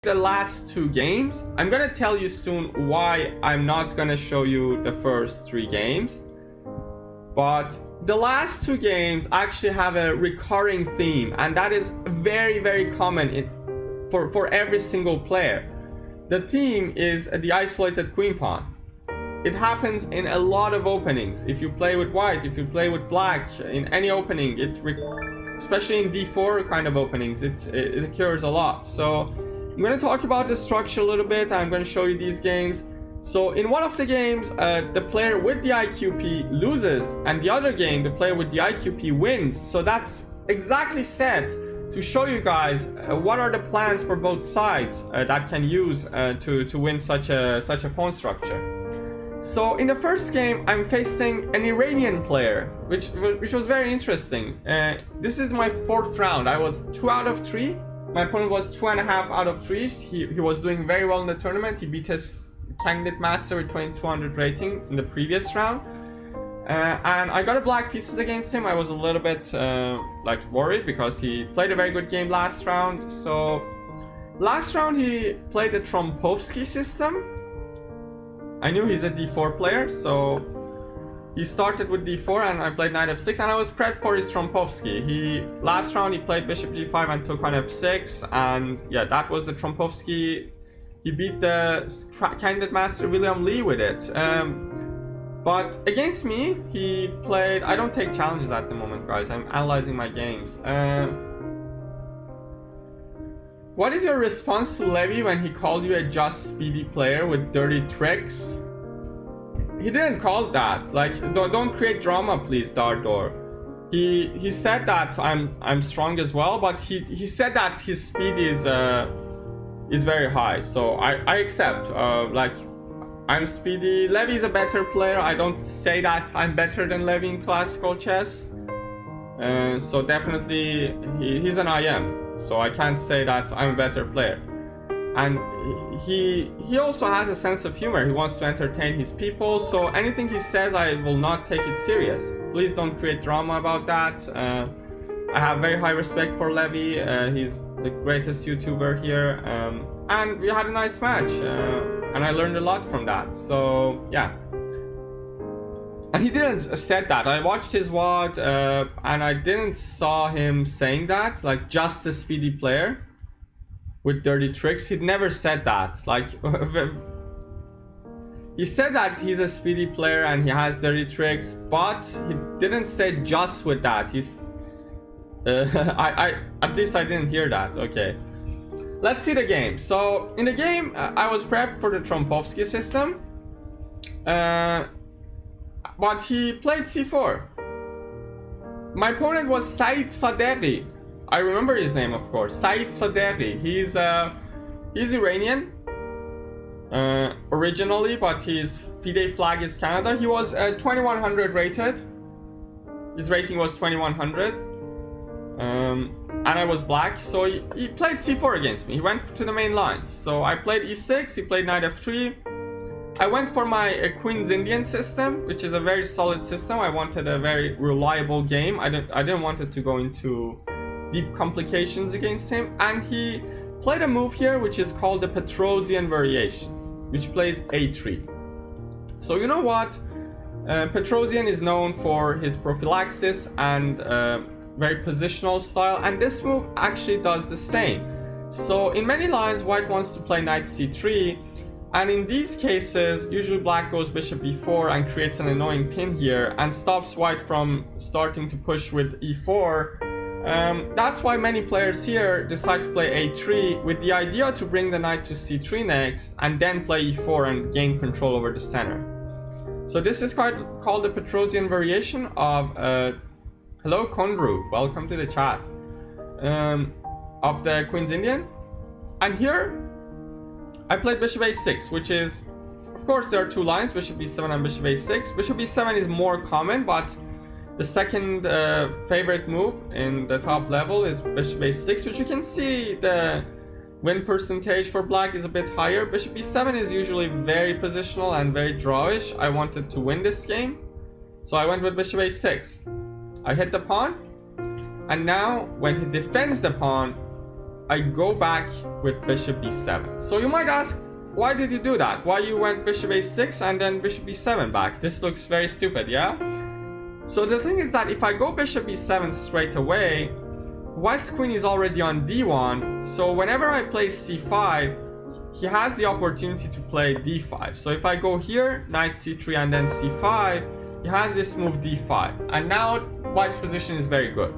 the last two games. I'm gonna tell you soon why I'm not gonna show you the first three games, but the last two games actually have a recurring theme, and that is very common for every single player. The theme is the isolated queen pawn. It happens in a lot of openings. If you play with white, if you play with black, in any opening, especially in d4 kind of openings, it occurs a lot. So I'm going to talk about the structure a little bit. I'm going to show you these games. So in one of the games, the player with the IQP loses, and the other game, the player with the IQP wins. So that's exactly set to show you guys what are the plans for both sides that can use to win such a pawn structure. So in the first game, I'm facing an Iranian player, which was very interesting. This is my fourth round. I was 2 out of 3. My opponent was 2.5 out of 3. He was doing very well in the tournament. He beat his candidate master with 2200 rating in the previous round. And I got a black pieces against him. I was a little bit worried because he played a very good game last round. So last round he played the Trompovsky system. I knew he's a d4 player, so he started with d4 and I played knight f6, and I was prepped for his Trompovsky. Last round he played bishop g5 and took on f6, and yeah, that was the Trompovsky. He beat the candidate master William Lee with it. But against me, he played... I don't take challenges at the moment, guys. I'm analyzing my games. What is your response to Levy when he called you a just speedy player with dirty tricks? He didn't call that. Like, don't create drama, please, Dardor. He said that I'm strong as well, but he said that his speed is very high. So I accept. I'm speedy. Levy is a better player. I don't say that I'm better than Levy in classical chess. So definitely he's an IM. So I can't say that I'm a better player. And he also has a sense of humor. He wants to entertain his people. So anything he says, I will not take it serious. Please don't create drama about that. I have very high respect for Levy. He's the greatest YouTuber here. And we had a nice match. And I learned a lot from that. So yeah. And he didn't said that. I watched his VOD and I didn't saw him saying that, like just a speedy player with dirty tricks. He never said that. Like he said that he's a speedy player and he has dirty tricks, but he didn't say just with that. He's at least I didn't hear that. Okay. Let's see the game. So in the game, I was prepped for the Trompovsky system. But he played c4. My opponent was Said Sadeghi. I remember his name, of course. Said Sadeghi. He's Iranian originally, but his FIDE flag is Canada. He was 2100 rated. His rating was 2100. And I was black, so he played c4 against me. He went to the main lines. So I played e6, he played knight f3. I went for my Queen's Indian system, which is a very solid system. I wanted a very reliable game. I didn't want it to go into deep complications against him. And he played a move here, which is called the Petrossian variation, which plays a3. So you know what? Petrossian is known for his prophylaxis and very positional style, and this move actually does the same. So in many lines, white wants to play knight c3. And in these cases, usually black goes bishop e4 and creates an annoying pin here and stops white from starting to push with e4. That's why many players here decide to play a3 with the idea to bring the knight to c3 next and then play e4 and gain control over the center. So this is called the Petrossian variation of hello Konru, welcome to the chat, of the Queen's Indian. And here I played bishop a6, which is, of course, there are two lines, bishop b7 and bishop a6. Bishop b7 is more common, but the second favorite move in the top level is bishop a6, which you can see the win percentage for black is a bit higher. Bishop b7 is usually very positional and very drawish. I wanted to win this game, so I went with bishop a6. I hit the pawn, and now when he defends the pawn, I go back with bishop b7. So you might ask, why did you do that? Why you went bishop a6 and then bishop b7 back? This looks very stupid, yeah? So the thing is that if I go bishop b7 straight away, white's queen is already on d1, so whenever I play c5, he has the opportunity to play d5. So if I go here, knight c3 and then c5, he has this move d5. And now white's position is very good.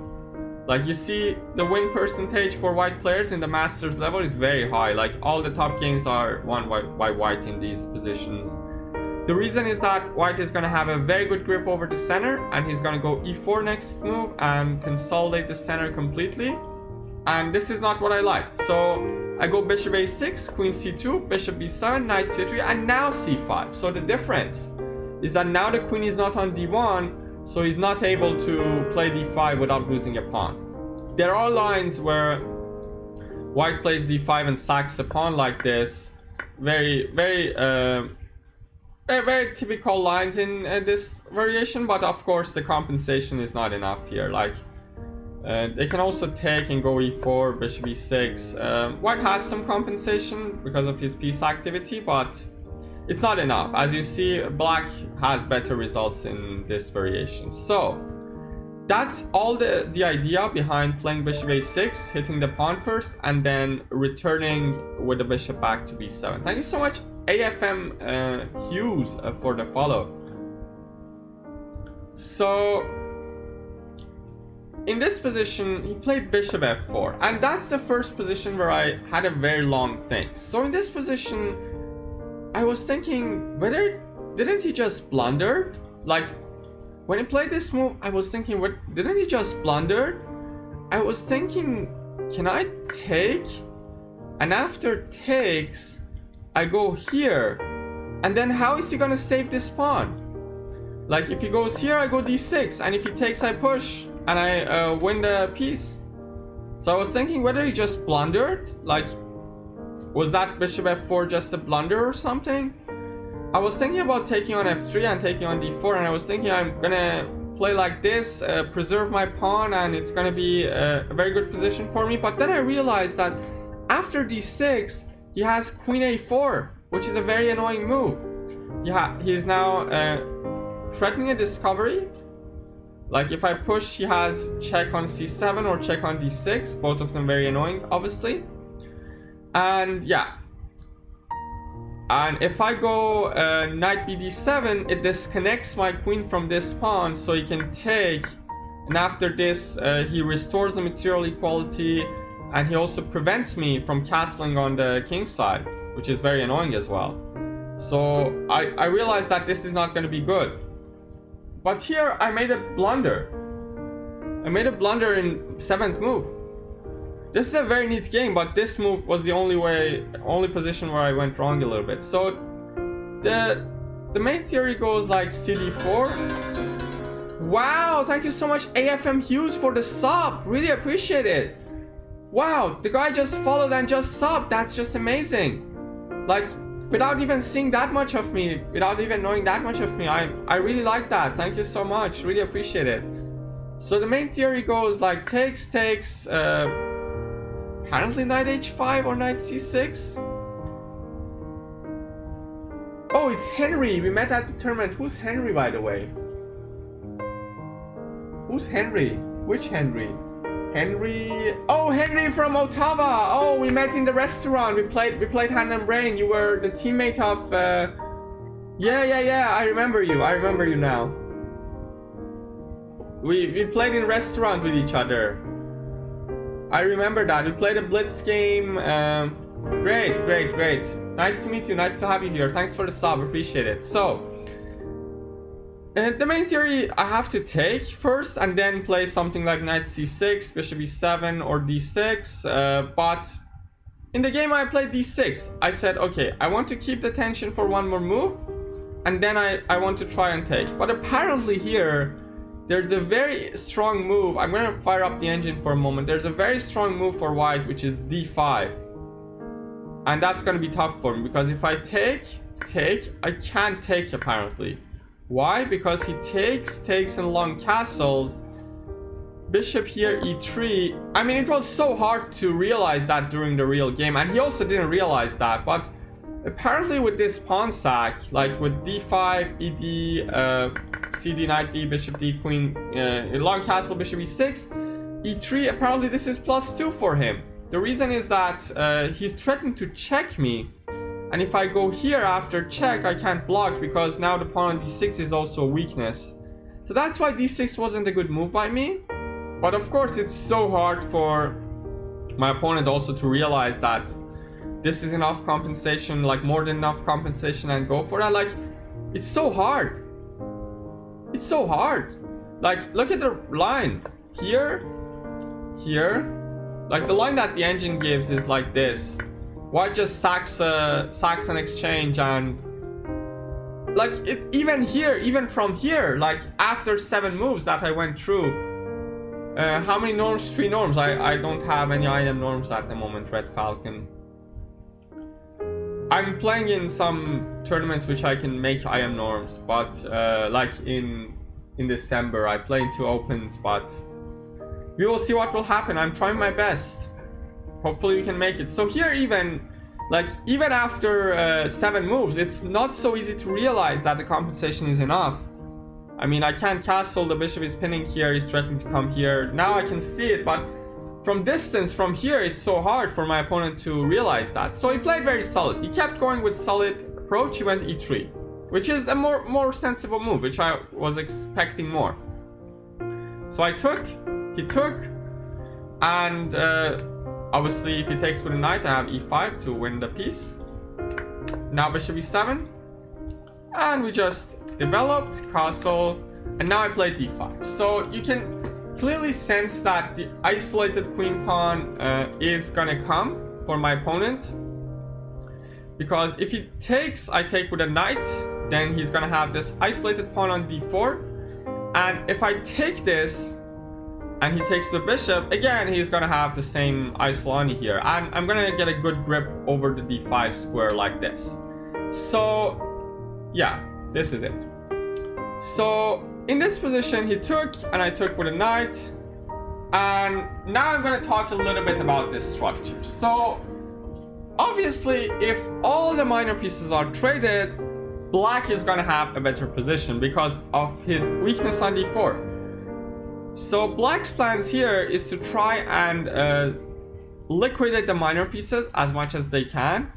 Like you see, the win percentage for white players in the masters level is very high. Like all the top games are won by white in these positions. The reason is that white is going to have a very good grip over the center, and he's going to go e4 next move and consolidate the center completely. And this is not what I like. So I go bishop a6, queen c2, bishop b7, knight c3, and now c5. So the difference is that now the queen is not on d1, so he's not able to play d5 without losing a pawn. There are lines where white plays d5 and sacks a pawn like this. Very typical lines in this variation, but of course the compensation is not enough here. Like they can also take and go e4, bishop e6. White has some compensation because of his piece activity, but it's not enough. As you see, black has better results in this variation. So that's all the idea behind playing bishop a6, hitting the pawn first, and then returning with the bishop back to b7. Thank you so much, AFM Hughes, for the follow. So in this position, he played bishop f4, and that's the first position where I had a very long think. So in this position, I was thinking, whether didn't he just blunder? Like when he played this move, I was thinking, what, didn't he just blunder? I was thinking, can I take? And after takes, I go here, and then how is he gonna save this pawn? Like if he goes here, I go d6, and if he takes, I push, and I win the piece. So I was thinking whether he just blundered, like was that bishop f4 just a blunder or something? I was thinking about taking on f3 and taking on d4, and I was thinking I'm gonna play like this, preserve my pawn, and it's gonna be a very good position for me. But then I realized that after d6, he has queen a4, which is a very annoying move. Yeah, he's now threatening a discovery. Like if I push, he has check on c7 or check on d6, both of them very annoying, obviously. And yeah, and if I go knight bd7, it disconnects my queen from this pawn, so he can take, and after this he restores the material equality, and he also prevents me from castling on the king side, which is very annoying as well. So I realized that this is not going to be good. But here I made a blunder. I made a blunder in 7th move. This is a very neat game, but this move was the only position where I went wrong a little bit. So the main theory goes like cd4. Wow, thank you so much, AFM Hughes, for the sub. Really appreciate it. Wow, the guy just followed and just subbed. That's just amazing. Like, without even seeing that much of me, without even knowing that much of me, I really like that. Thank you so much. Really appreciate it. So the main theory goes like takes, apparently knight h5 or knight c6. Oh, it's Henry. We met at the tournament. Who's Henry, by the way? Who's Henry? Which Henry? Henry. Oh, Henry from Ottawa. Oh, we met in the restaurant. We played Hand and Brain. You were the teammate of yeah. I remember you now. We played in restaurant with each other. I remember that. We played a blitz game. Great. Nice to meet you. Nice to have you here. Thanks for the sub. Appreciate it. So the main theory, I have to take first and then play something like knight c6, bishop e7 or d6, but in the game I played d6. I said, okay, I want to keep the tension for one more move, and then I want to try and take. But apparently here there's a very strong move. I'm going to fire up the engine for a moment. There's a very strong move for white, which is d5, and that's going to be tough for me, because if I take, I can't take apparently. Why? Because he takes in long castles. bishop here, e3. I mean, it was so hard to realize that during the real game, and he also didn't realize that, but apparently with this pawn sack, like with d5, ed, cd, knight d, bishop d, queen, long castle, bishop e6, e3, apparently this is +2 for him. The reason is that he's threatening to check me, and if I go here after check, I can't block because now the pawn on d6 is also a weakness. So that's why d6 wasn't a good move by me. But of course, it's so hard for my opponent also to realize that this is enough compensation, like more than enough compensation, and go for that. Like, it's so hard. It's so hard. Like, look at the line. Here, here. Like, the line that the engine gives is like this. White just sacks an exchange, and like even here, even from here, like after 7 moves that I went through, how many norms? 3 norms. I don't have any item norms at the moment, Red Falcon. I'm playing in some tournaments which I can make IM norms, but like in December I play in 2 opens, but we will see what will happen. I'm trying my best. Hopefully we can make it. So here, even after 7 moves, it's not so easy to realize that the compensation is enough. I mean, I can't castle, the bishop is pinning here, he's threatening to come here. Now I can see it, but from distance, from here, it's so hard for my opponent to realize that. So he played very solid. He kept going with solid approach. He went e3, which is a more sensible move, which I was expecting more. So I took, he took, and obviously if he takes with a knight, I have e5 to win the piece. Now bishop e7, and we just developed castle, and now I played d5. So you can clearly sense that the isolated queen pawn is gonna come for my opponent, because if he takes, I take with a knight, then he's gonna have this isolated pawn on d4, and if I take this and he takes the bishop, again he's gonna have the same isolani here, and I'm gonna get a good grip over the d5 square like this. So yeah, this is it. So in this position he took, and I took with a knight, and now I'm going to talk a little bit about this structure. So obviously if all the minor pieces are traded, black is going to have a better position because of his weakness on d4. So black's plans here is to try and liquidate the minor pieces as much as they can,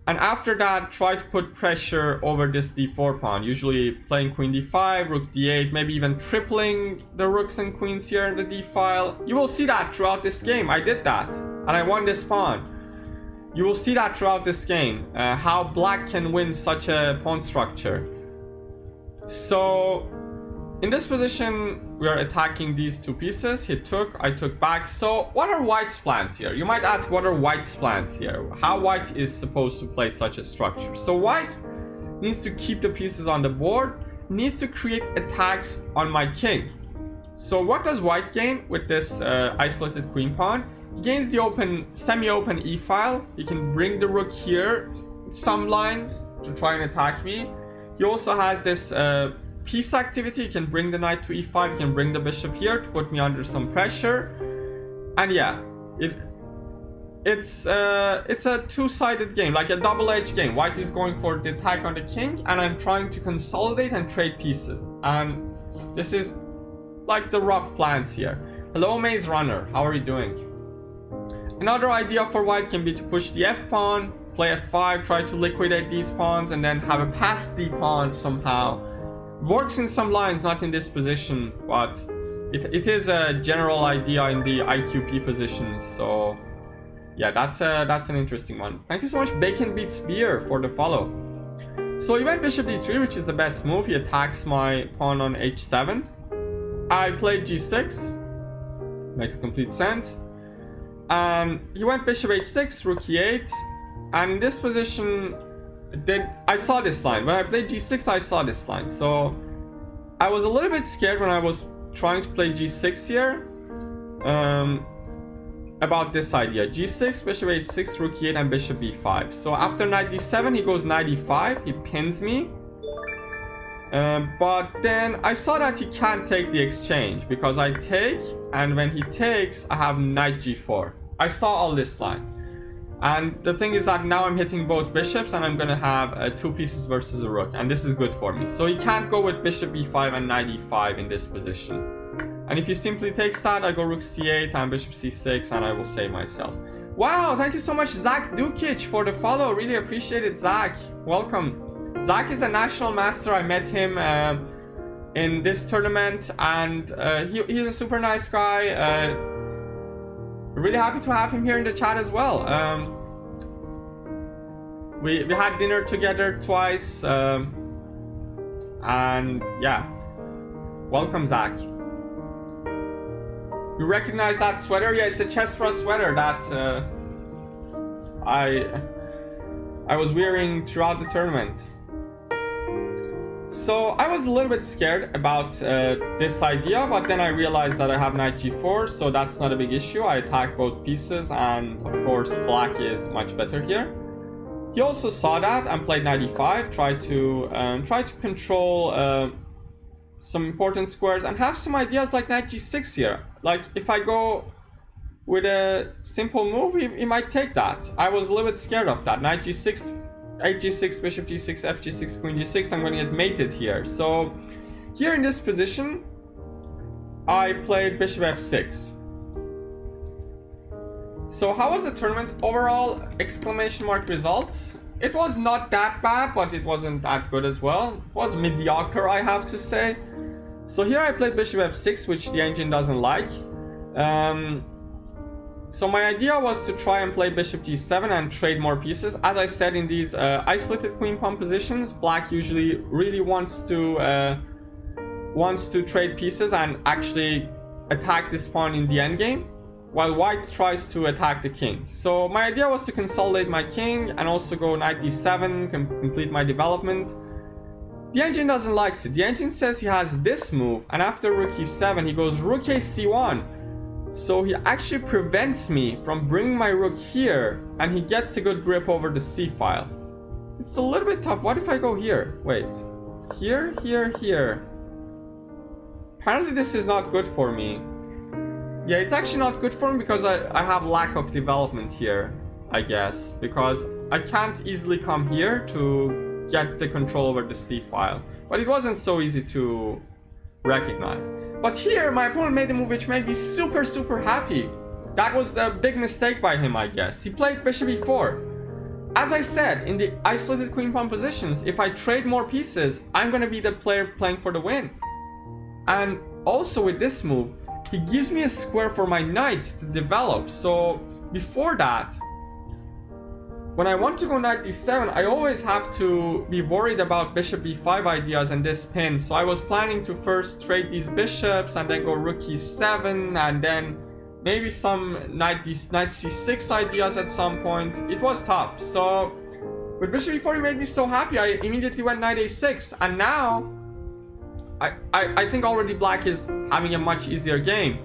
and after that try to put pressure over this d4 pawn, usually playing queen d5, rook d8, maybe even tripling the rooks and queens here in the d file. You will see that throughout this game. I did that and I won this pawn. You will see that throughout this game, how black can win such a pawn structure. So in this position we are attacking these 2 pieces. He took, I took back. So what are white's plans here? You might ask, what are white's plans here? How white is supposed to play such a structure? So white needs to keep the pieces on the board, needs to create attacks on my king. So what does white gain with this isolated queen pawn? He gains the open, semi-open e file. He can bring the rook here some lines to try and attack me. He also has this piece activity. You can bring the knight to e5, you can bring the bishop here to put me under some pressure, and yeah, it's a 2-sided game, like a double-edged game. White is going for the attack on the king, and I'm trying to consolidate and trade pieces, and this is like the rough plans here. Hello Maze Runner, how are you doing? Another idea for white can be to push the f pawn, play f5, try to liquidate these pawns, and then have a passed d pawn somehow. Works in some lines, not in this position, but it is a general idea in the IQP positions. So yeah, that's an interesting one. Thank you so much, Bacon Beats Beer, for the follow. So he went bishop d3, which is the best move. He attacks my pawn on h7. I played g6, makes complete sense, and he went bishop h6, rook e8, and in this position I saw this line. When I played g6, I saw this line. So I was a little bit scared when I was trying to play g6 here about this idea. g6, bishop h6, rook e8, and bishop b5. So after knight d7, he goes knight e5, he pins me. But then I saw that he can't take the exchange because I take, and when he takes, I have knight g4. I saw all this line. And the thing is that now I'm hitting both bishops and I'm gonna have 2 pieces versus a rook, and this is good for me. So he can't go with bishop e5 and knight e5 in this position. And if he simply takes that, I go rook c8 and bishop c6 and I will save myself. Wow, thank you so much Zach Dukic for the follow. Really appreciate it, Zach. Welcome. Zach is a national master. I met him in this tournament, and he's a super nice guy. Really happy to have him here in the chat as well. We had dinner together twice, and yeah, welcome Zach. You recognize that sweater? Yeah, it's a Chesra sweater that I was wearing throughout the tournament. So I was a little bit scared about this idea, but then I realized that I have knight g4, so that's not a big issue. I attack both pieces, and of course black is much better here. He also saw that and played knight e5, tried to control some important squares and have some ideas like knight g6 here. Like if I go with a simple move, he might take that. I was a little bit scared of that. Knight g6, h6, bishop g6, f g6, queen g6. I'm going to get mated here. So here in this position, I played bishop f6. So how was the tournament overall? Exclamation mark results. It was not that bad, but it wasn't that good as well. It was mediocre, I have to say. So here I played bishop f6, which the engine doesn't like. So my idea was to try and play bishop g7 and trade more pieces. As I said, in these isolated queen pawn positions, black usually really wants to trade pieces and actually attack this pawn in the endgame, while white tries to attack the king. So my idea was to consolidate my king and also go knight d7, complete my development. The engine doesn't like it. The engine says he has this move, and after rook e7 he goes rook a c1. So he actually prevents me from bringing my rook here, and he gets a good grip over the c file. It's a little bit tough. What if I go here? Wait, here, here, here. Apparently this is not good for me. Yeah, it's actually not good for me because I have lack of development here, I guess, because I can't easily come here to get the control over the c file. But it wasn't so easy to recognize. But here my opponent made a move which made me super happy. That was a big mistake by him, I guess. He played bishop e4. As I said, in the isolated queen pawn positions, if I trade more pieces, I'm going to be the player playing for the win. And also with this move, he gives me a square for my knight to develop. So before that, when I want to go knight d7, I always have to be worried about bishop e5 ideas and this pin. So I was planning to first trade these bishops and then go rook e7 and then maybe some knight c6 ideas at some point. It was tough. So with bishop e4 he made me so happy. I immediately went knight a6, and now I think already black is having a much easier game.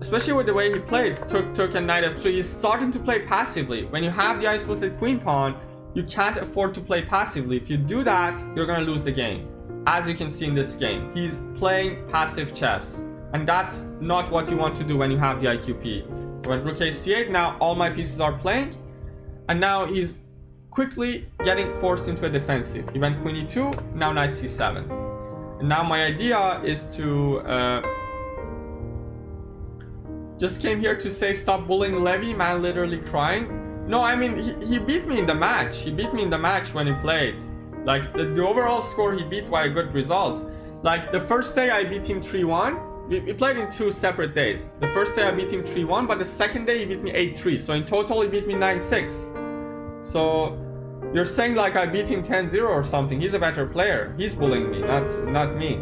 Especially with the way he played, took and knight f3. He's starting to play passively. When you have the isolated queen pawn, you can't afford to play passively. If you do that, you're going to lose the game. As you can see in this game, he's playing passive chess. And that's not what you want to do when you have the IQP. When rook a c8, now all my pieces are playing. And now he's quickly getting forced into a defensive. He went queen e2, now knight c7. And now my idea is to... just came here to say stop bullying Levy, man literally crying. No, I mean, he beat me in the match. He beat me in the match when he played. Like, the overall score he beat by a good result. Like, the first day I beat him 3-1. We played in 2 separate days. The first day I beat him 3-1, but the second day he beat me 8-3. So in total he beat me 9-6. So you're saying like I beat him 10-0 or something. He's a better player. He's bullying me, not me.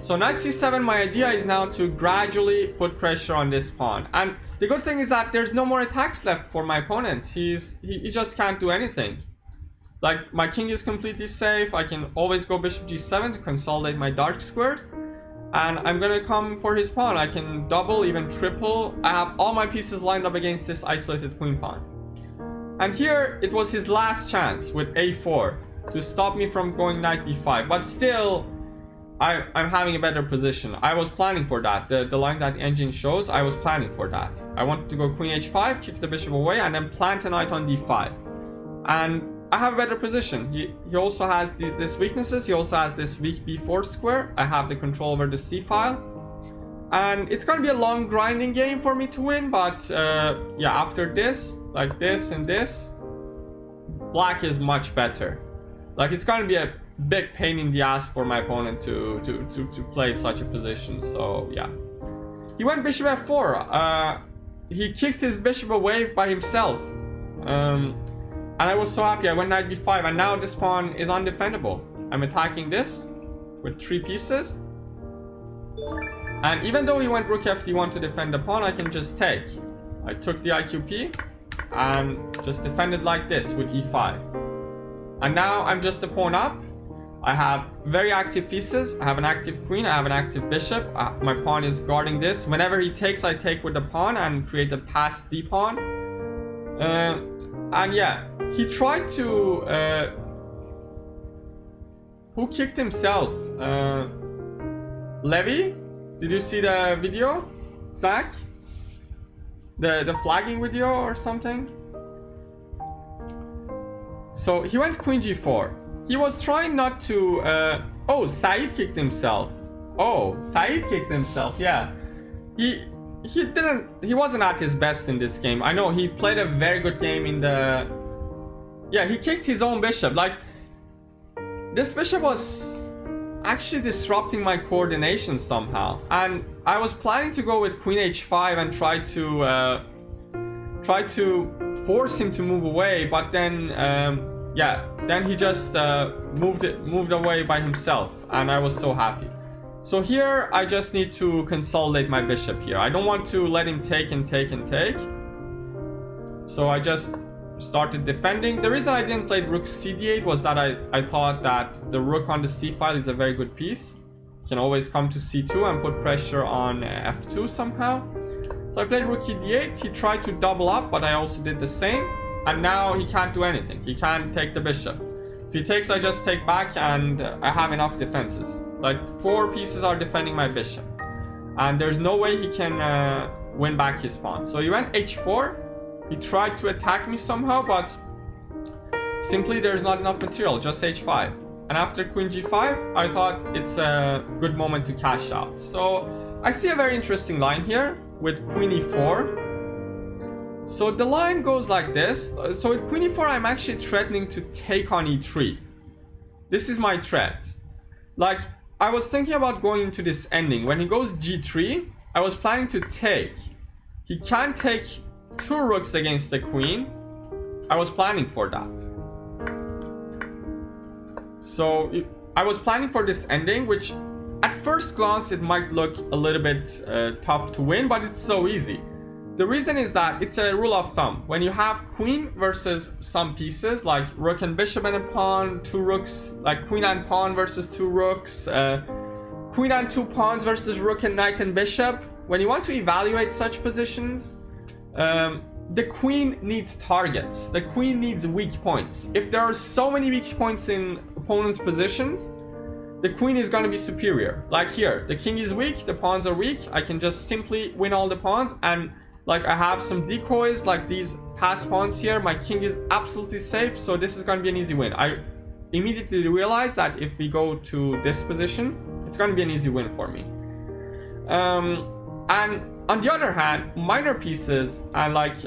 So knight c7, my idea is now to gradually put pressure on this pawn. And the good thing is that there's no more attacks left for my opponent. He just can't do anything. Like, my king is completely safe. I can always go bishop g7 to consolidate my dark squares. And I'm gonna come for his pawn. I can double, even triple. I have all my pieces lined up against this isolated queen pawn. And here, it was his last chance with a4. to stop me from going knight b5. But still, I'm having a better position. I was planning for that. The line that the engine shows, I was planning for that. I wanted to go queen h5, kick the bishop away, and then plant a knight on d5. And I have a better position. He also has these weaknesses. He also has this weak b4 square. I have the control over the c file. And it's going to be a long grinding game for me to win. But yeah, after this, like this and this, black is much better. Like, it's going to be a big pain in the ass for my opponent to play such a position. So yeah, he went bishop f4. He kicked his bishop away by himself, and I was so happy. I went knight b5, and now this pawn is undefendable. I'm attacking this with 3 pieces, and even though he went rook f d1 to defend the pawn, I can just take. I took the IQP and just defended like this with e5, and now I'm just a pawn up. I have very active pieces. I have an active queen. I have an active bishop. My pawn is guarding this. Whenever he takes, I take with the pawn and create a passed d pawn. And yeah, he tried to... who kicked himself? Levy? Did you see the video? Zach? The flagging video or something? So he went queen g4. He was trying not to... oh, Said kicked himself. Oh, Said kicked himself, yeah. He wasn't at his best in this game. I know he played a very good game in the... Yeah, he kicked his own bishop. Like, this bishop was actually disrupting my coordination somehow. And I was planning to go with queen h5 and try to force him to move away, but then... yeah, then he just moved away by himself, and I was so happy. So here I just need to consolidate my bishop here. I don't want to let him take and take and take. So I just started defending. The reason I didn't play rook cd8 was that I thought that the rook on the c file is a very good piece. You can always come to c2 and put pressure on f2 somehow. So I played rook e8. He tried to double up, but I also did the same. And now he can't do anything. He can't take the bishop. If he takes, I just take back, and I have enough defenses. Like, 4 pieces are defending my bishop, and there's no way he can win back his pawn. So he went h4. He tried to attack me somehow, but simply there's not enough material. Just h5. And after queen g5, I thought it's a good moment to cash out. So I see a very interesting line here with queen e4. So the line goes like this. So with queen e4, I'm actually threatening to take on e3. This is my threat. Like, I was thinking about going into this ending. When he goes g3, I was planning to take. He can't take 2 rooks against the queen. I was planning for that. So I was planning for this ending, which at first glance it might look a little bit tough to win, but it's so easy. The reason is that it's a rule of thumb. When you have queen versus some pieces, like rook and bishop and a pawn, 2 rooks, like queen and pawn versus 2 rooks, queen and 2 pawns versus rook and knight and bishop, when you want to evaluate such positions, the queen needs targets. The queen needs weak points. If there are so many weak points in opponent's positions, the queen is going to be superior. Like here, the king is weak, the pawns are weak. I can just simply win all the pawns, and like I have some decoys like these passed pawns here. My king is absolutely safe, so this is going to be an easy win. I immediately realized that if we go to this position, it's going to be an easy win for me. And on the other hand, minor pieces and like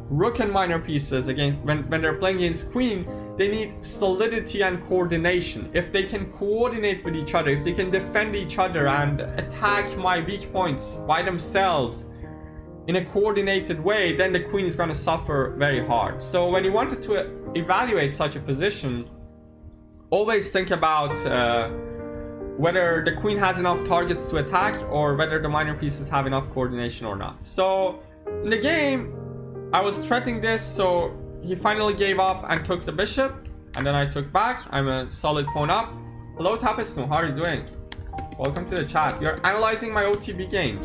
rook and minor pieces against when they're playing against queen, they need solidity and coordination. If they can coordinate with each other, if they can defend each other and attack my weak points by themselves in a coordinated way, then the queen is going to suffer very hard. So when you wanted to evaluate such a position, always think about whether the queen has enough targets to attack or whether the minor pieces have enough coordination or not. So in the game, I was threatening this, so he finally gave up and took the bishop, and then I took back. I'm a solid pawn up. Hello Tapestno, how are you doing? Welcome to the chat. You're analyzing my OTB games.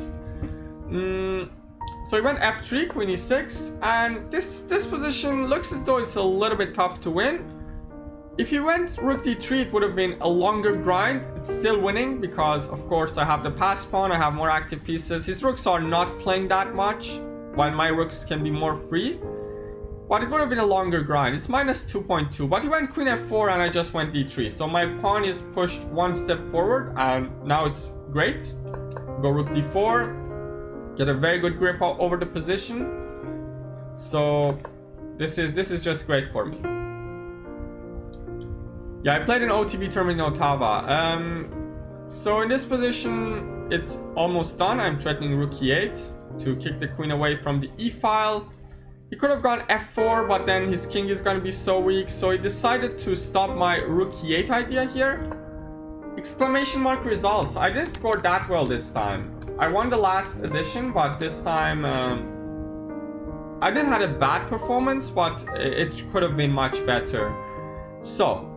So he went f3, queen e6, and this position looks as though it's a little bit tough to win. if he went rook d3, it would have been a longer grind. It's still winning because, of course, I have the pass pawn, I have more active pieces. His rooks are not playing that much, while my rooks can be more free. But it would have been a longer grind. It's minus 2.2, but he went queen f4 and I just went d3. So my pawn is pushed one step forward and now it's great. Go rook d4, get a very good grip over the position. So this is just great for me. Yeah, I played an OTB tournament in Ottawa. So in this position, it's almost done. I'm threatening rook e8 to kick the queen away from the e-file. He could have gone f4, but then his king is going to be so weak. So he decided to stop my rook e8 idea here. Exclamation mark results. I didn't score that well this time. I won the last edition, but this time I didn't have a bad performance, but it could have been much better. So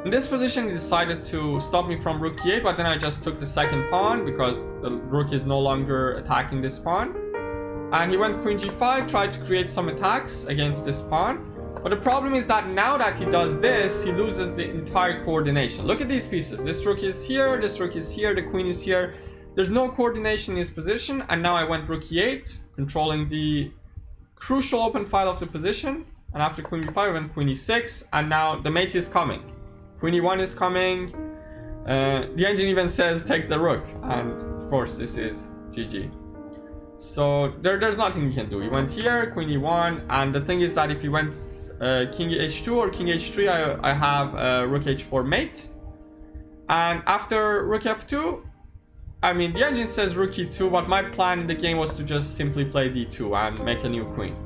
in this position, he decided to stop me from rook e8, but then I just took the second pawn because the rook is no longer attacking this pawn. And he went queen g5, tried to create some attacks against this pawn. But the problem is that now that he does this, he loses the entire coordination. Look at these pieces. This rook is here, this rook is here, the queen is here. There's no coordination in his position. And now I went rook e8, controlling the crucial open file of the position. And after queen b5, I went queen e6. And now the mate is coming. Queen e1 is coming. The engine even says take the rook. And of course, this is GG. So there's nothing he can do. He went here, queen e1, and the thing is that if he went king h2 or king h3, I have rook h4 mate. And after rook f2, I mean, the engine says rook e2, but my plan in the game was to just simply play d2 and make a new queen.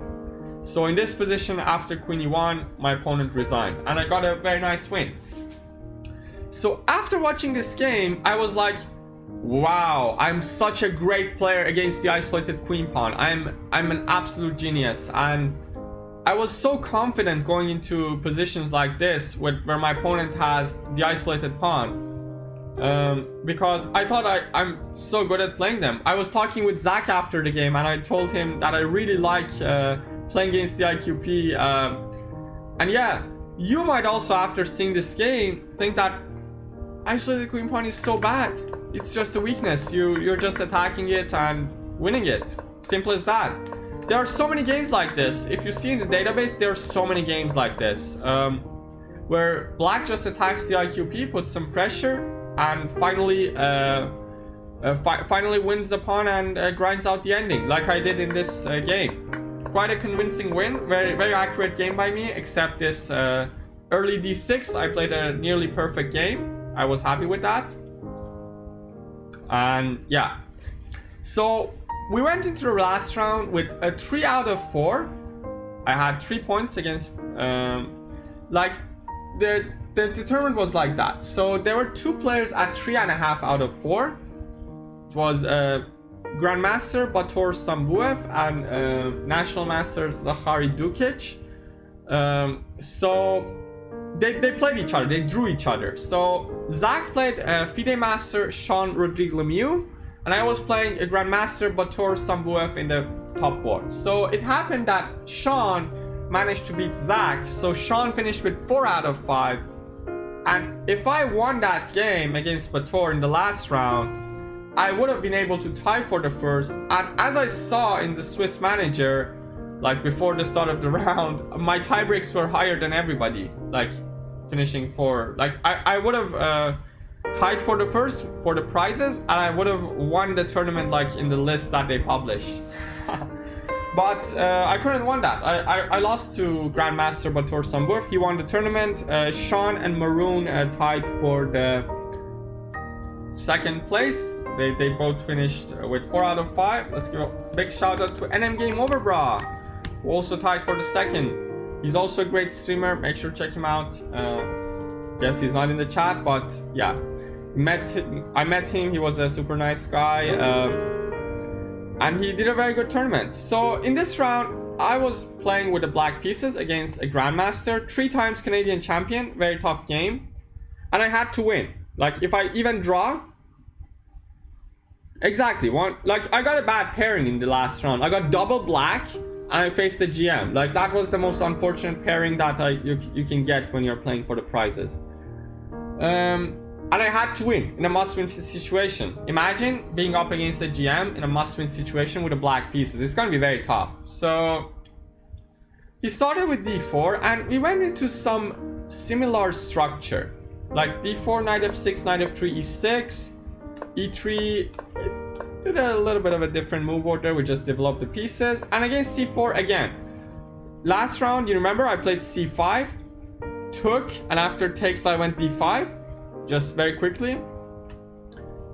So in this position, after queen e1, my opponent resigned, and I got a very nice win. So after watching this game, I was like, wow, I'm such a great player against the isolated queen pawn. I'm an absolute genius, and I was so confident going into positions like this where my opponent has the isolated pawn, because I thought I'm so good at playing them. I was talking with Zach after the game and I told him that I really like playing against the IQP, and yeah, you might also, after seeing this game, think that isolated queen pawn is so bad. It's just a weakness. You're just attacking it and winning it. Simple as that. There are so many games like this. If you see in the database, there are so many games like this, where black just attacks the IQP, puts some pressure, and finally wins the pawn and grinds out the ending, like I did in this game. Quite a convincing win. Very accurate game by me, except this early d6. I played a nearly perfect game. I was happy with that. And yeah, so we went into the last round with a 3 out of 4. I had 3 points against like the tournament was like that. So there were 2 players at 3.5 out of 4. It was Grandmaster Bator Sambuev and National Master Zachary Dukic. So they played each other, they drew each other. So Zach played FIDE Master Sean Rodrigue Lemieux, and I was playing a Grandmaster Bator Sambuev in the top board. So it happened that Sean managed to beat Zach, so Sean finished with 4 out of 5. And if I won that game against Bator in the last round, I would have been able to tie for the first. And as I saw in the Swiss Manager, like before the start of the round, my tie breaks were higher than everybody, like finishing 4. Like I would have tied for the first for the prizes, and I would have won the tournament like in the list that they publish. But I couldn't win that. I lost to Grandmaster Bator Sambuev. He won the tournament. Sean and Maroon tied for the second place. They both finished with 4 out of 5. Let's give a big shout out to NM Game Over Bra, who also tied for the second. He's also a great streamer. Make sure to check him out. Guess he's not in the chat, but yeah, I met him. He was a super nice guy, and he did a very good tournament. So in this round, I was playing with the black pieces against a Grandmaster, 3 times Canadian champion. Very tough game, and I had to win. Like if I even draw, exactly one. Like I got a bad pairing in the last round. I got double black, I faced the GM. Like, that was the most unfortunate pairing that you can get when you're playing for the prizes. And I had to win in a must-win situation. Imagine being up against the GM in a must-win situation with the black pieces. It's gonna be very tough. So he started with d4, and we went into some similar structure, like d4, knight f6, knight f3, e6, e3. Did a little bit of a different move order. We just developed the pieces. And against c4 again. Last round, you remember I played c5, took, and after takes I went d5, just very quickly.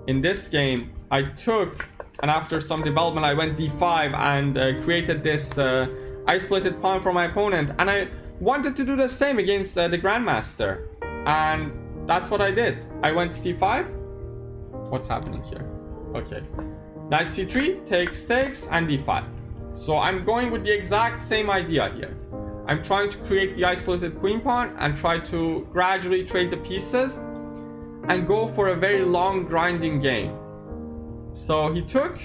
In this game, I took, and after some development I went d5 and created this isolated pawn for my opponent. And I wanted to do the same against the Grandmaster. And that's what I did. I went c5. What's happening here? Okay. Knight c3, takes, and d5. So I'm going with the exact same idea here. I'm trying to create the isolated queen pawn and try to gradually trade the pieces and go for a very long grinding game. So he took,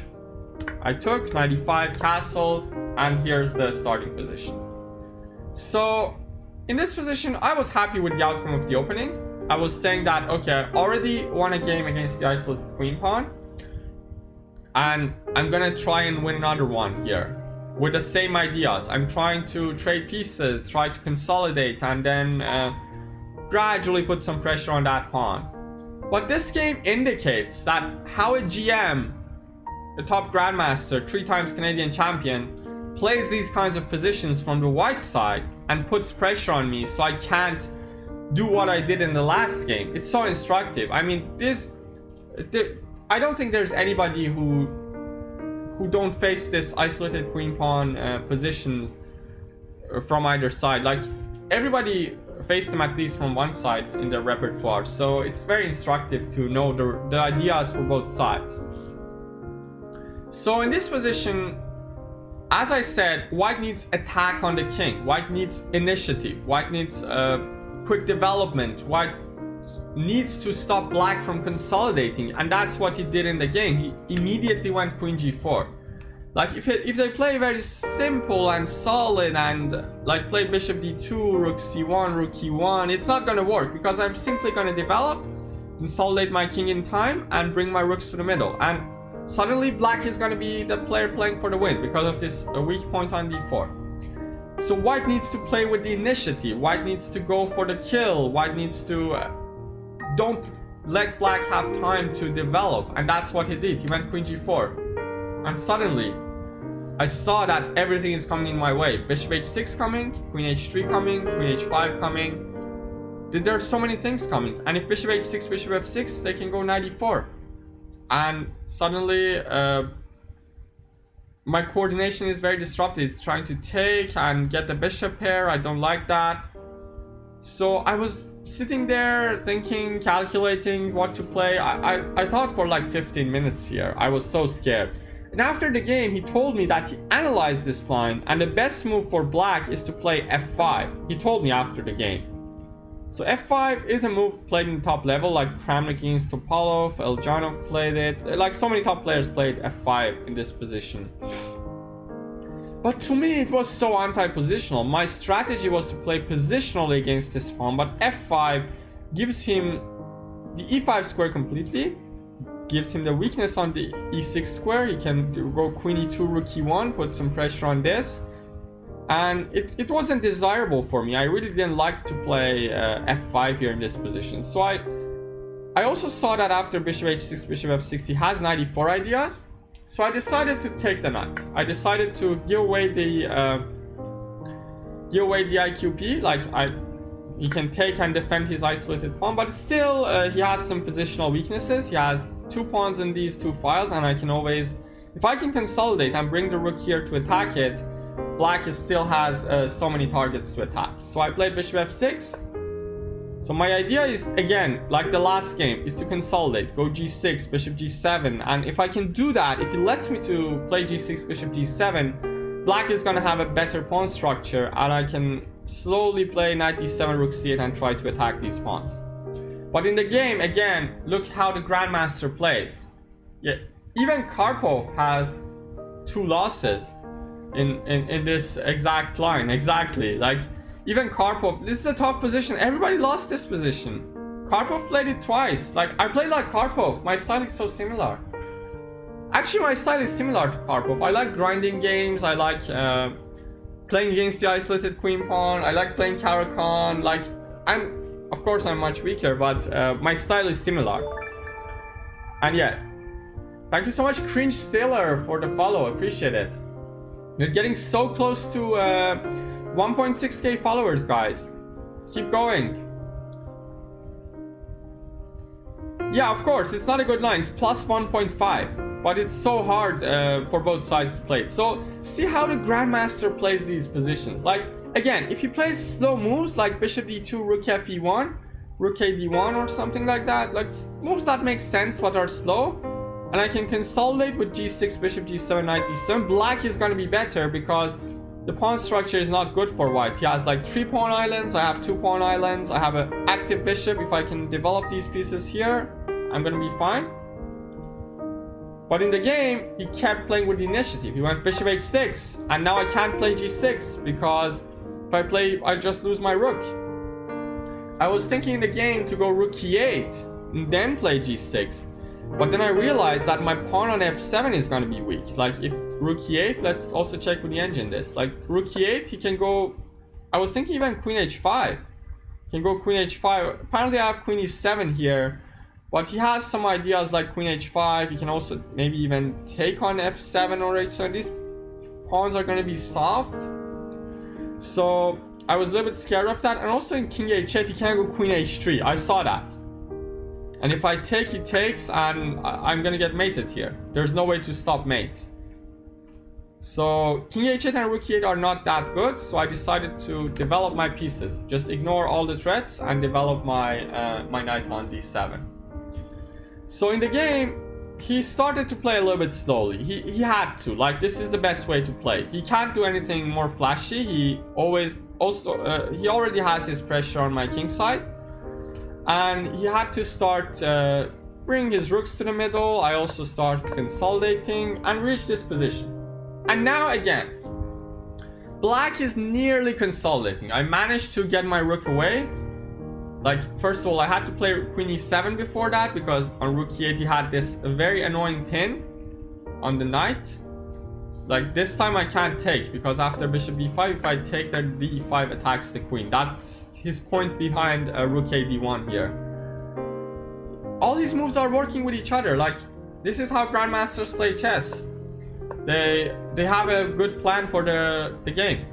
I took, knight e5, castled, and here's the starting position. So in this position, I was happy with the outcome of the opening. I was saying that, okay, I already won a game against the isolated queen pawn, and I'm gonna try and win another one here with the same ideas. I'm trying to trade pieces, try to consolidate, and then gradually put some pressure on that pawn. But this game indicates that how a GM, the top Grandmaster, 3 times Canadian champion, plays these kinds of positions from the white side and puts pressure on me so I can't do what I did in the last game. It's so instructive. I mean, I don't think there's anybody who don't face this isolated queen pawn positions from either side. Like, everybody faced them at least from one side in their repertoire, so it's very instructive to know the ideas for both sides. So in this position, as I said, white needs attack on the king, white needs initiative, white needs quick development, white needs to stop black from consolidating, and that's what he did in the game. He immediately went queen g4. Like, if they play very simple and solid and like play bishop d2, rook c1, rook e1, it's not gonna work, because I'm simply gonna develop, consolidate my king in time, and bring my rooks to the middle, and suddenly black is gonna be the player playing for the win because of this weak point on d4. So white needs to play with the initiative, white needs to go for the kill, white needs to don't let black have time to develop, and that's what he did. He went queen g4, and suddenly I saw that everything is coming in my way. Bishop h6 coming, queen h3 coming, queen h5 coming. There are so many things coming, and if bishop h6, bishop f6, they can go knight e4, and suddenly my coordination is very disrupted. It's trying to take and get the bishop pair. I don't like that. So I was sitting there thinking, calculating what to play. I thought for like 15 minutes here. I was so scared. And after the game, he told me that he analyzed this line, and the best move for black is to play f5. He told me after the game. So f5 is a move played in the top level, like Kramnik against Topalov, Eljanov played it. Like, so many top players played f5 in this position. But to me, it was so anti-positional. My strategy was to play positionally against this pawn, but f5 gives him the e5 square completely, gives him the weakness on the e6 square. He can go queen e2, rook e1, put some pressure on this, and it wasn't desirable for me. I really didn't like to play f5 here in this position. So I also saw that after bishop h6, bishop f6, he has knight e4 ideas. So I decided to take the knight. I decided to give away the IQP. Like, he can take and defend his isolated pawn, but still he has some positional weaknesses. He has 2 pawns in these 2 files, and I can always, if I can consolidate and bring the rook here to attack it, black still has so many targets to attack. So I played bishop f6. So my idea is, again, like the last game, is to consolidate, go g6, bishop g7, and if I can do that, if he lets me to play g6, bishop g7, black is gonna have a better pawn structure, and I can slowly play knight d7, rook c8, and try to attack these pawns. But in the game, again, look how the Grandmaster plays. Yeah, even Karpov has 2 losses. in this exact line. Exactly. Like, even Karpov, this is a tough position. Everybody lost this position. Karpov played it twice. Like, I played like Karpov. My style is so similar. Actually, my style is similar to Karpov. I like grinding games. I like playing against the isolated queen pawn. I like playing Caro-Kann. Like, of course I'm much weaker, but my style is similar. And yeah, thank you so much, Cringe Stealer, for the follow. Appreciate it. You're getting so close to 1.6k followers, guys. Keep going. Yeah, of course, it's not a good line. It's plus 1.5, but it's so hard for both sides to play it. So see how the Grandmaster plays these positions. Like, again, if he plays slow moves like bishop d2, rook f e1, rook a d1 or something like that, like moves that make sense but are slow, and I can consolidate with g6, bishop g7, knight d7, black is going to be better because the pawn structure is not good for white. He has like 3 pawn islands, I have 2 pawn islands, I have an active bishop. If I can develop these pieces here, I'm going to be fine. But in the game, he kept playing with the initiative. He went bishop h6, and now I can't play g6 because if I play, I just lose my rook. I was thinking in the game to go rook e8 and then play g6, but then I realized that my pawn on f7 is going to be weak. Like, if rook e8, let's also check with the engine this. Like, rook e8, he can go, I was thinking even queen h5. He can go queen h5. Apparently I have queen e7 here, but he has some ideas like queen h5. He can also maybe even take on f7 or h7. These pawns are going to be soft. So I was a little bit scared of that. And also in king h8, he can't go queen h3. I saw that. And if I take, he takes, and I'm going to get mated here. There's no way to stop mate. So king h8 and rook e8 are not that good. So I decided to develop my pieces. Just ignore all the threats and develop my, my knight on d7. So in the game, he started to play a little bit slowly. He had to. Like, this is the best way to play. He can't do anything more flashy. He already has his pressure on my king side. And he had to start bringing his rooks to the middle. I also started consolidating and reached this position. And now again, black is nearly consolidating. I managed to get my rook away. Like, first of all, I had to play queen e7 before that because on rook e8 he had this very annoying pin on the knight. Like, this time I can't take because after bishop b5, if I take, then d5 attacks the queen. That's his point behind rook a d1 here. All these moves are working with each other. Like, this is how grandmasters play chess. They have a good plan for the game.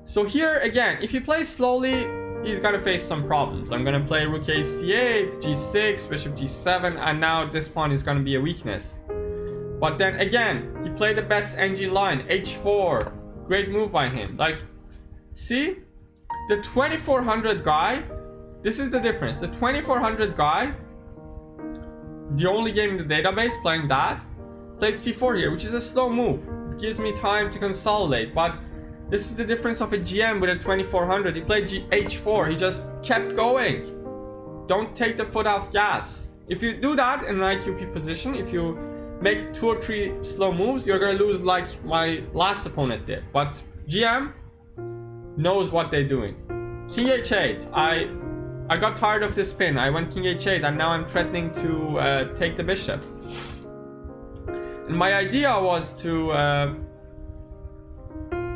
So here again, if you play slowly, he's gonna face some problems. I'm gonna play rook a c8, g6, bishop g7, and now this pawn is gonna be a weakness. But then again, he played the best engine line, h4. Great move by him. Like, see? The 2400 guy, this is the difference. The 2400 guy, the only game in the database playing that, played c4 here, which is a slow move. It gives me time to consolidate, but this is the difference of a GM with a 2400. He played h4. He just kept going. Don't take the foot off gas. If you do that in an IQP position, if you make 2 or 3 slow moves, you're gonna lose like my last opponent did. But GM knows what they're doing. King h8. I got tired of this pin. I went king h8, and now I'm threatening to take the bishop. And my idea was to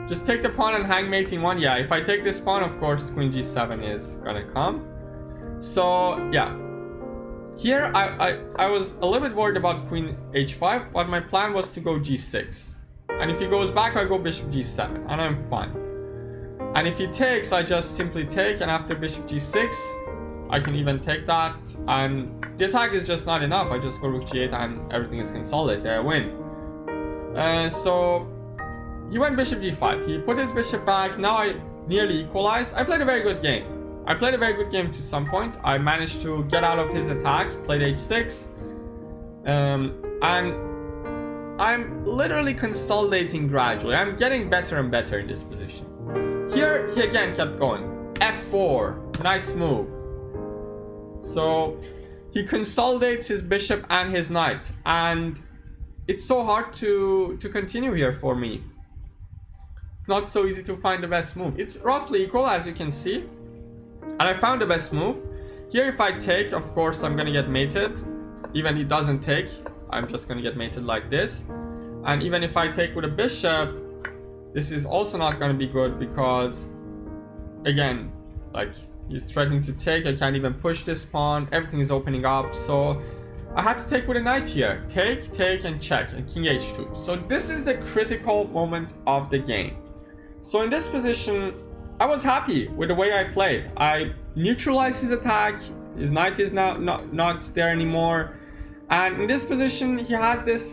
just take the pawn and hang mating 1. Yeah, if I take this pawn, of course, queen g7 is gonna come. So yeah, here I was a little bit worried about queen h5, but my plan was to go g6. And if he goes back, I go bishop g7, and I'm fine. And if he takes, I just simply take, and after bishop g6, I can even take that, and the attack is just not enough. I just go rook g8 and everything is consolidated. I win. So he went bishop g5. He put his bishop back. Now I nearly equalized. I played a very good game. I played a very good game to some point. I managed to get out of his attack, played h6. And I'm literally consolidating gradually. I'm getting better and better in this position. Here, he again kept going. f4. Nice move. So he consolidates his bishop and his knight. And it's so hard to continue here for me. not so easy to find the best move. It's roughly equal, as you can see, and I found the best move. Here if I take, of course I'm gonna get mated. Even he doesn't take, I'm just gonna get mated like this. And even if I take with a bishop, this is also not gonna be good, because again, like, he's threatening to take. I can't even push this pawn, everything is opening up, so I had to take with a knight here. Take, and check, and king h2. So this is the critical moment of the game. So in this position, I was happy with the way I played. I neutralized his attack, his knight is now not there anymore, and in this position he has this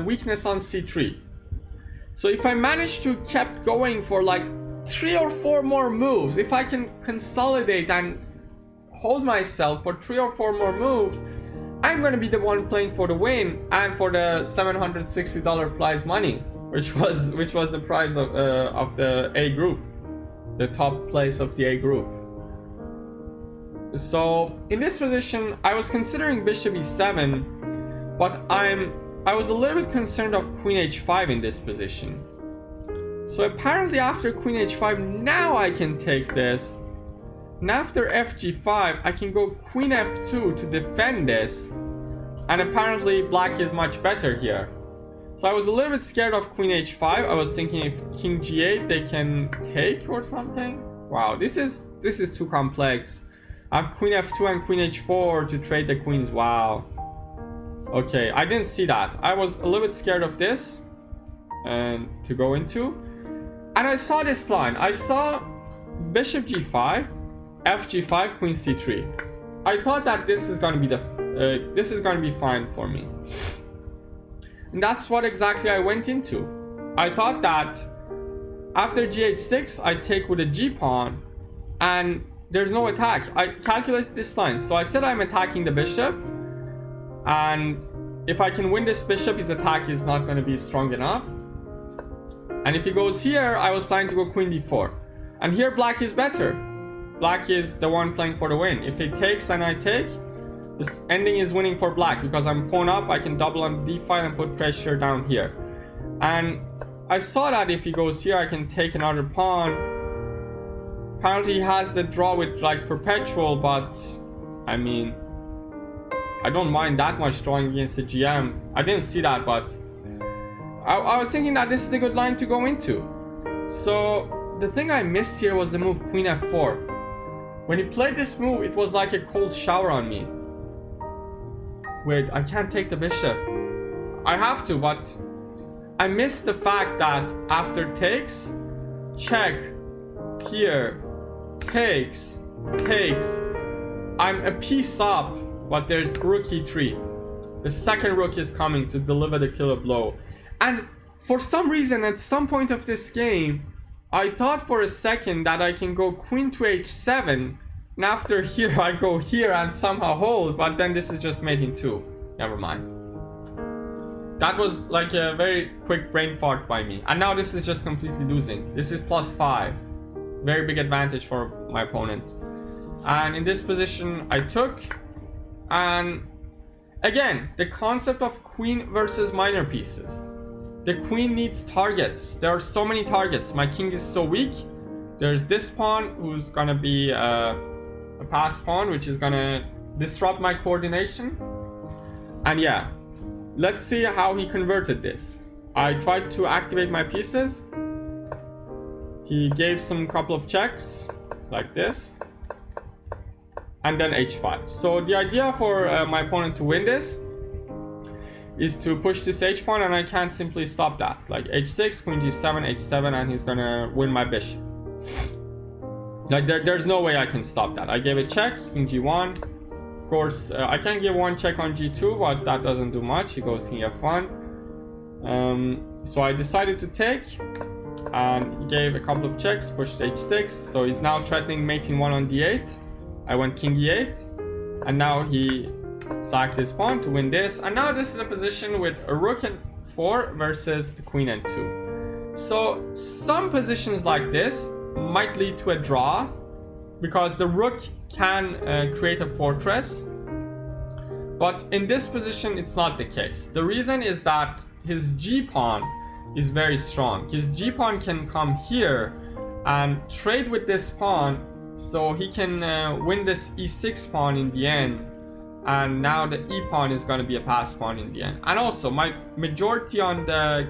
weakness on c3. So if I manage to kept going for like 3 or 4 more moves, if I can consolidate and hold myself for 3 or 4 more moves, I'm gonna be the one playing for the win and for the $760 prize money, which was the prize of the A group, the top place of the A group. So in this position, I was considering bishop e7, but I was a little bit concerned of queen h5 in this position. So apparently after queen h5, now I can take this. And after fg5, I can go queen f2 to defend this. And apparently black is much better here. So I was a little bit scared of queen h5. I was thinking if king g8 they can take or something. Wow, this is too complex. I have queen f2 and queen h4 to trade the queens. Wow. Okay, I didn't see that. I was a little bit scared of this and to go into. And I saw this line. I saw bishop g5, fg5, queen c3. I thought that this is going to be fine for me. And that's what exactly I went into. I thought that after gh6 I take with a g pawn and there's no attack. I calculated this line. So I said I'm attacking the bishop, and if I can win this bishop, his attack is not going to be strong enough. And if he goes here, I was planning to go queen d4. And here black is better. Black is the one playing for the win. If he takes and I take, this ending is winning for black, because I'm pawn up, I can double on d5 and put pressure down here. And I saw that if he goes here, I can take another pawn. Apparently he has the draw with like perpetual, but I mean, I don't mind that much drawing against the GM. I didn't see that, but I was thinking that this is a good line to go into. So the thing I missed here was the move queen f4. When he played this move, it was like a cold shower on me. Wait, I can't take the bishop. I have to, but I missed the fact that after takes, check, here, takes, I'm a piece up, but there's rook e3. The second rook is coming to deliver the killer blow. And for some reason, at some point of this game, I thought for a second that I can go queen to h7, and after here I go here and somehow hold, but then this is just mate in 2. Never mind. That was like a very quick brain fart by me. And now this is just completely losing. This is +5. Very big advantage for my opponent. And in this position I took. And again, the concept of queen versus minor pieces. The queen needs targets. There are so many targets. My king is so weak. There's this pawn who's gonna be a pass pawn, which is gonna disrupt my coordination. And yeah, let's see how he converted this. I tried to activate my pieces. He gave some couple of checks like this, and then h5. So the idea for my opponent to win this is to push this h pawn, and I can't simply stop that. Like h6, queen g7, h7, and he's gonna win my bishop. Like there's no way I can stop that. I gave a check, king g1. Of course, I can give one check on g2, but that doesn't do much. He goes king f1. So I decided to take, and he gave a couple of checks, pushed h6. So he's now threatening mate in 1 on d8. I went king e8, and now he sacked his pawn to win this. And now this is a position with a rook and 4 versus a queen and 2. So some positions like this might lead to a draw, because the rook can create a fortress. But in this position, it's not the case. The reason is that his G pawn is very strong. His G pawn can come here and trade with this pawn, so he can win this E6 pawn in the end. And now the E pawn is going to be a pass pawn in the end. And also my majority on the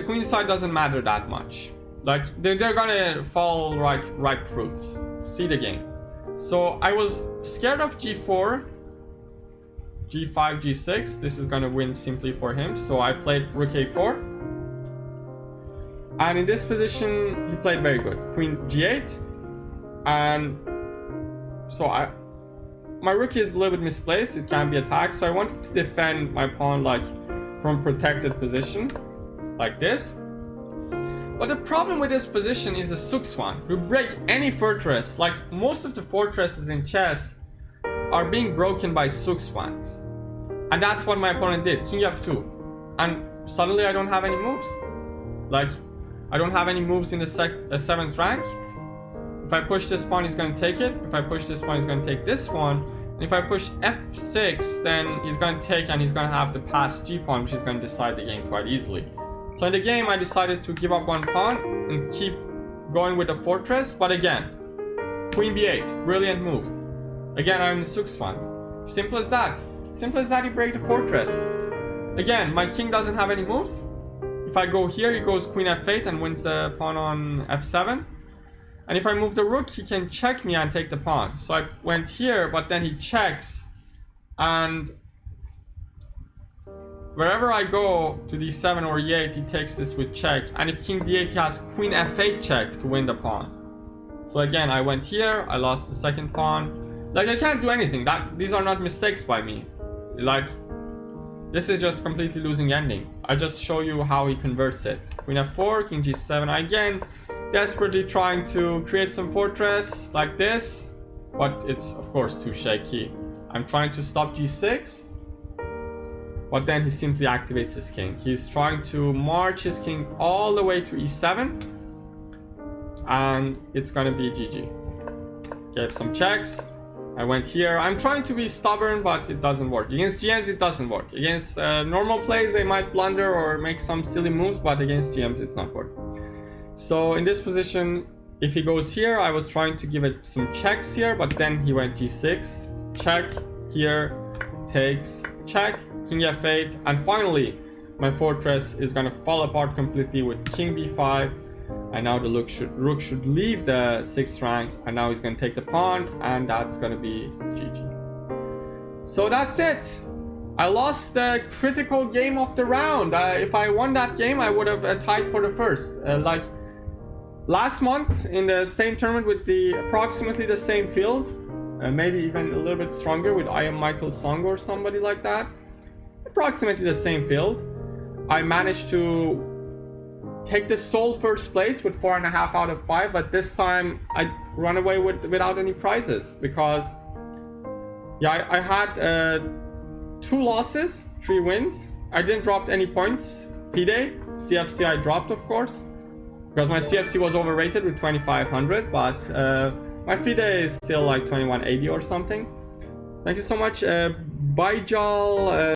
queen side doesn't matter that much. Like they're gonna fall like ripe fruits. See the game. So I was scared of G4, G5, G6. This is gonna win simply for him. So I played Rook A4. And in this position, he played very good. Queen G8. And so my rook is a little bit misplaced. It can be attacked. So I wanted to defend my pawn like from protected position, like this. But the problem with this position is the Sukswan. You break any fortress, like most of the fortresses in chess are being broken by Sukswans. And that's what my opponent did, King F2. And suddenly I don't have any moves. Like, I don't have any moves in the 7th rank. If I push this pawn, he's going to take it. If I push this pawn, he's going to take this one. And if I push F6, then he's going to take and he's going to have the pass G pawn, which is going to decide the game quite easily. So in the game, I decided to give up one pawn and keep going with the fortress. But again, Queen B8, brilliant move. Again, I'm Sukswan. Simple as that. Simple as that, you break the fortress. Again, my king doesn't have any moves. If I go here, he goes Queen F8 and wins the pawn on F7. And if I move the rook, he can check me and take the pawn. So I went here, but then he checks. And wherever I go to D7 or E8, he takes this with check. And if King D8, he has Queen F8 check to win the pawn. So again, I went here, I lost the second pawn. Like, I can't do anything. These are not mistakes by me. Like, this is just completely losing ending. I just show you how he converts it. Queen F4, King G7. Again, desperately trying to create some fortress like this. But it's, of course, too shaky. I'm trying to stop G6. But then he simply activates his king. He's trying to march his king all the way to E7. And it's gonna be GG. Gave some checks. I went here. I'm trying to be stubborn, but it doesn't work. Against GMs, it doesn't work. Against normal plays, they might blunder or make some silly moves, but against GMs, it's not working. So in this position, if he goes here, I was trying to give it some checks here, but then he went G6, check, here, takes, check, King F8, and finally, my fortress is gonna fall apart completely with King B5, and now the rook should leave the 6th rank, and now he's gonna take the pawn, and that's gonna be GG. So that's it. I lost the critical game of the round. If I won that game, I would have tied for the first. Like last month in the same tournament with approximately the same field, maybe even a little bit stronger with I am Michael Song or somebody like that. Approximately the same field. I managed to take the sole first place with 4.5 out of 5, but this time I run away without any prizes because yeah, I had 2 losses, 3 wins. I didn't drop any points. FIDE, CFC I dropped, of course, because my CFC was overrated with 2500, but my FIDE is still like 2180 or something. Thank you so much. Bye, Jal.